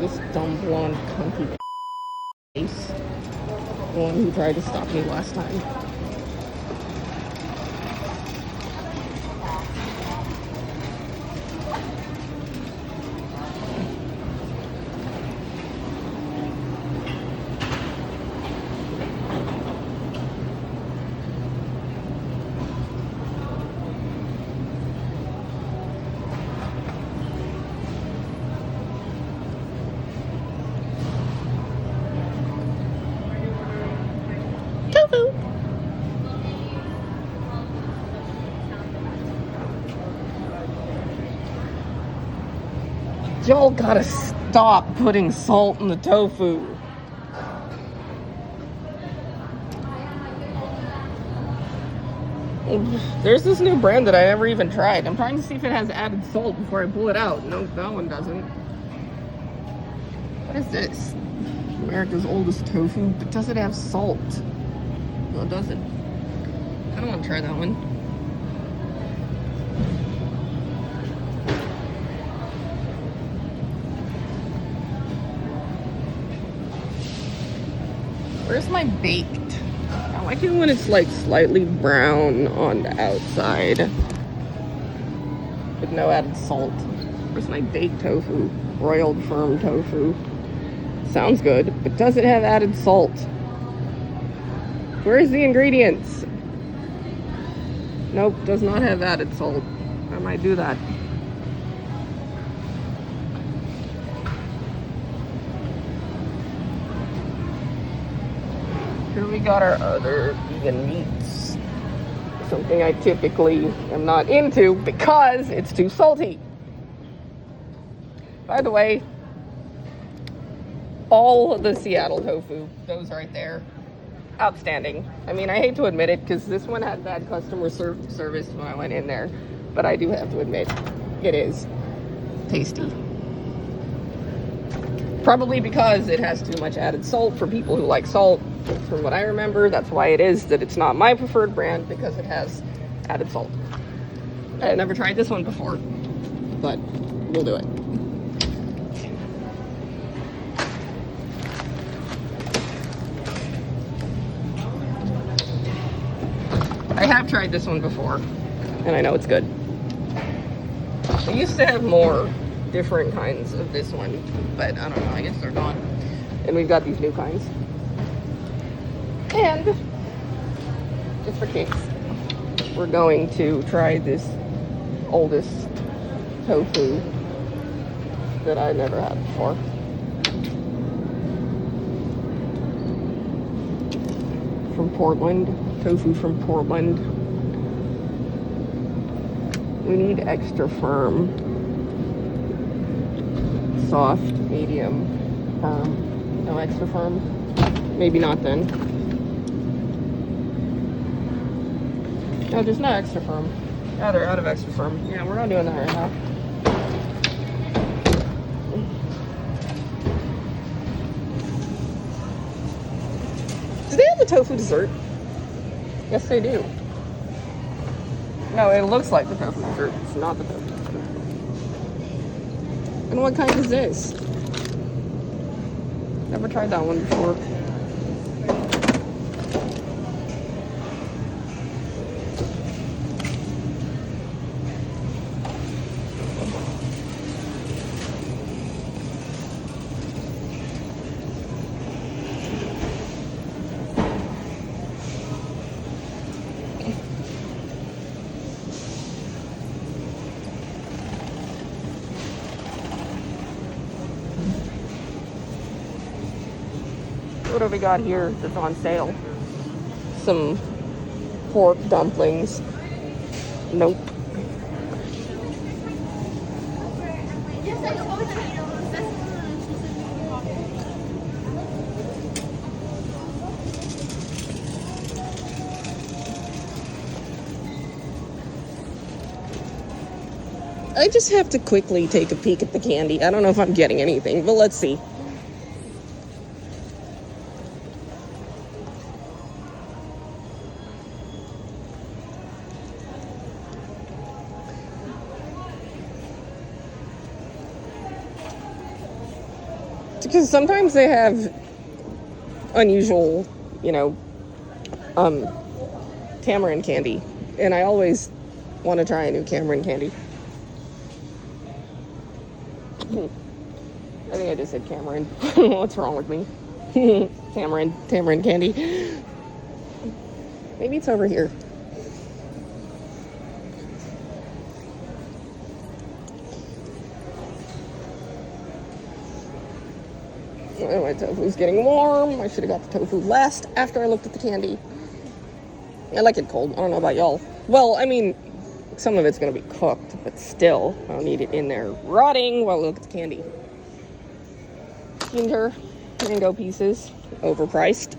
This dumb blonde cunty face. The one who tried to stop me last time. Tofu! Y'all gotta stop putting salt in the tofu. There's this new brand that I never even tried. I'm trying to see if it has added salt before I pull it out. Nope, that one doesn't. What is this? America's oldest tofu, but does it have salt? No, it doesn't. I don't want to try that one. Where's my baked? I like it when it's like slightly brown on the outside with no added salt. Where's my baked tofu? Broiled firm tofu. Sounds good, but does it have added salt? Where's the ingredients? Nope, does not have added salt. I might do that. Here we got our other vegan meats. Something I typically am not into because it's too salty. By the way, all of the Seattle tofu, those right there, outstanding. I mean, I hate to admit it because this one had bad customer service when I went in there, but I do have to admit, it is tasty. Probably because it has too much added salt for people who like salt. From what I remember, that's why it is that it's not my preferred brand, because it has added salt. I had never tried this one before, but we'll do it. I have tried this one before, and I know it's good. They used to have more different kinds of this one, but I don't know, I guess they're gone. And we've got these new kinds. And just for kicks, we're going to try this oldest tofu that I never had before. From Portland, tofu from Portland. We need extra firm, soft, medium, firm. No extra firm? Maybe not then. No, just not extra firm. Yeah, they're out of extra firm. Yeah, we're not doing that right now. Do they have the tofu dessert? Yes, they do. No, it looks like the tofu dessert. It's not the tofu dessert. And what kind is this? Never tried that one before. What have we got here that's on sale? Some pork dumplings. Nope. I just have to quickly take a peek at the candy. I don't know if I'm getting anything, but let's see. Because sometimes they have unusual, tamarind candy. And I always want to try a new tamarind candy. I think I just said Cameron. What's wrong with me? Tamarind candy. Maybe it's over here. My tofu's getting warm. I should have got the tofu last after I looked at the candy. I like it cold. I don't know about y'all. Well, I mean, some of it's going to be cooked, but still, I don't need it in there rotting while I look at the candy. Ginger, mango pieces, overpriced.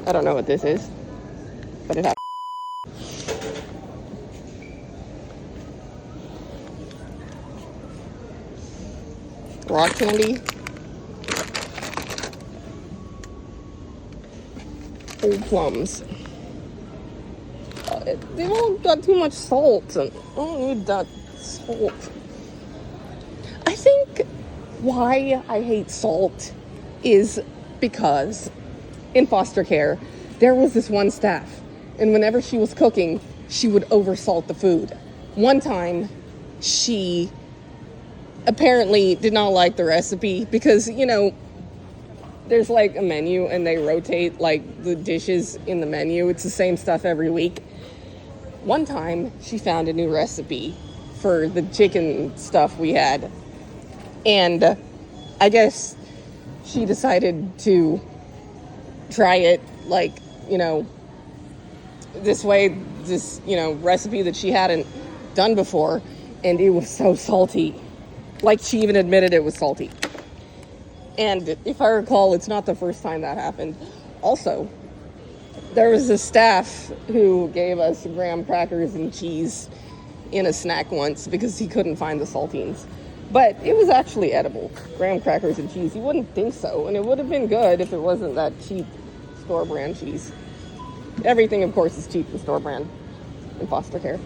I don't know what this is, but it has. Rock candy. Old plums. They've all got too much salt, and I don't need that salt. I think why I hate salt is because in foster care, there was this one staff, and whenever she was cooking, she would oversalt the food. One time, she apparently did not like the recipe because, there's like a menu and they rotate like the dishes in the menu. It's the same stuff every week. One time, she found a new recipe for the chicken stuff we had. And I guess she decided to try it like, this way, this, recipe that she hadn't done before. And it was so salty. Like she even admitted it was salty. And if I recall, it's not the first time that happened. Also, there was a staff who gave us graham crackers and cheese in a snack once because he couldn't find the saltines. But it was actually edible. Graham crackers and cheese. You wouldn't think so. And it would have been good if it wasn't that cheap store brand cheese. Everything, of course, is cheap in store brand in foster care.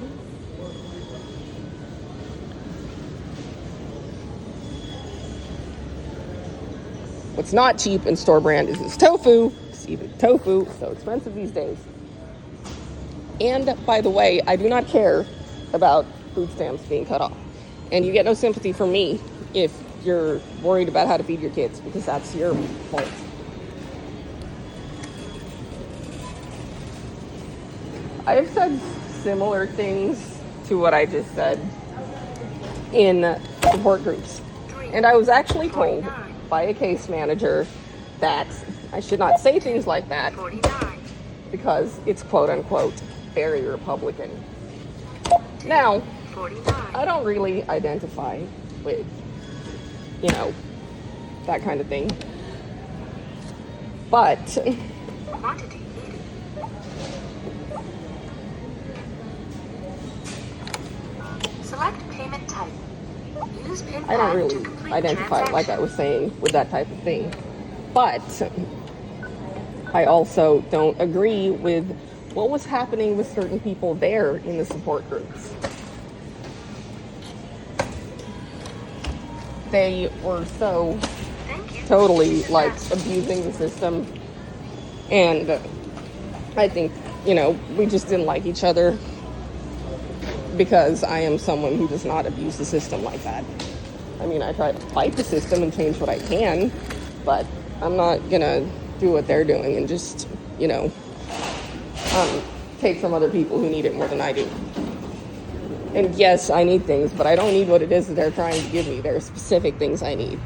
What's not cheap in store brand is this tofu. See, the tofu is so expensive these days. And by the way, I do not care about food stamps being cut off. And you get no sympathy from me if you're worried about how to feed your kids, because that's your fault. I have said similar things to what I just said in support groups. And I was actually told by a case manager that I should not say things like that because it's quote unquote very Republican. Now, I don't really identify with, that kind of thing. But select payment type. Use PIN I don't pad really to complete identify, like I transaction. was saying, with that type of thing. But I also don't agree with what was happening with certain people there in the support groups. They were so totally like abusing the system, and I think we just didn't like each other because I am someone who does not abuse the system like that. I mean, I try to fight the system and change what I can, but I'm not gonna do what they're doing and just take from other people who need it more than I do. And yes, I need things, but I don't need what it is that they're trying to give me. There are specific things I need.